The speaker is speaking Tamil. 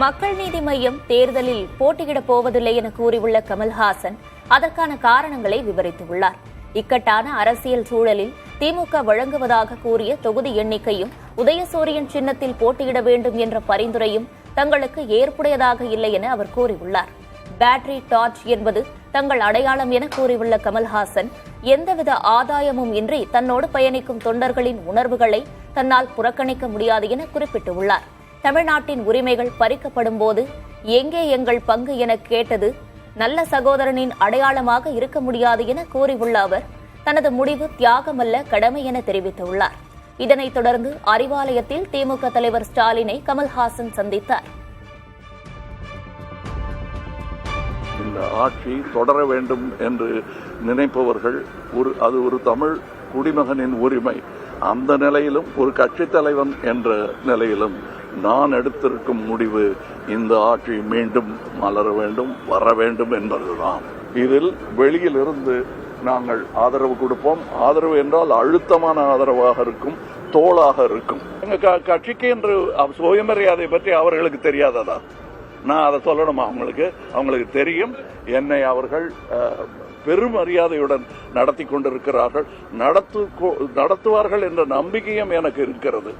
மக்கள் நீதி மய்யம் தேர்தலில் போட்டியிடப் போவதில்லை என கூறியுள்ள கமல்ஹாசன் அதற்கான காரணங்களை விவரித்துள்ளார். இக்கட்டான அரசியல் சூழலில் திமுக வழங்குவதாக கூறிய தொகுதி எண்ணிக்கையும் உதயசூரியன் சின்னத்தில் போட்டியிட வேண்டும் என்ற பரிந்துரையும் தங்களுக்கு ஏற்புடையதாக இல்லை என அவர் கூறியுள்ளார். பேட்டரி டார்ச் என்பது தங்கள் அடையாளம் என கூறியுள்ள கமல்ஹாசன் எந்தவித ஆதாயமும் இன்றி தன்னோடு பயணிக்கும் தொண்டர்களின் உணர்வுகளை தன்னால் புறக்கணிக்க முடியாது என குறிப்பிட்டுள்ளார். தமிழ்நாட்டின் உரிமைகள் பறிக்கப்படும் போது எங்கே எங்கள் பங்கு என கேட்டது நல்ல சகோதரனின் அடையாளமாக இருக்க முடியாது என கூறியுள்ள அவர் தனது முடிவு தியாகமல்ல கடமை என தெரிவித்துள்ளார். இதனைத் தொடர்ந்து அறிவாலயத்தில் திமுக தலைவர் ஸ்டாலினை கமல்ஹாசன் சந்தித்தார். இந்த ஆட்சி தொடர வேண்டும் என்று நினைப்பவர்கள் அது ஒரு தமிழ் குடிமகனின் உரிமை. அந்த நிலையிலும் ஒரு கட்சித் தலைவன் என்ற நிலையிலும் நான் எடுத்திருக்கும் முடிவு இந்த ஆட்சி மீண்டும் மலர வேண்டும், வர வேண்டும் என்பதுதான். இதில் வெளியிலிருந்து நாங்கள் ஆதரவு கொடுப்போம். ஆதரவு என்றால் அழுத்தமான ஆதரவாக இருக்கும், தோளாக இருக்கும். எங்க கட்சிக்கு என்று சுயமரியாதை பற்றி அவர்களுக்கு தெரியாததா? நான் அதை சொல்லணுமா? அவங்களுக்கு தெரியும். என்னை அவர்கள் பெரும் மரியாதையுடன் நடத்தி கொண்டிருக்கிறார்கள், நடத்துவார்கள் என்ற நம்பிக்கையும் எனக்கு இருக்கிறது.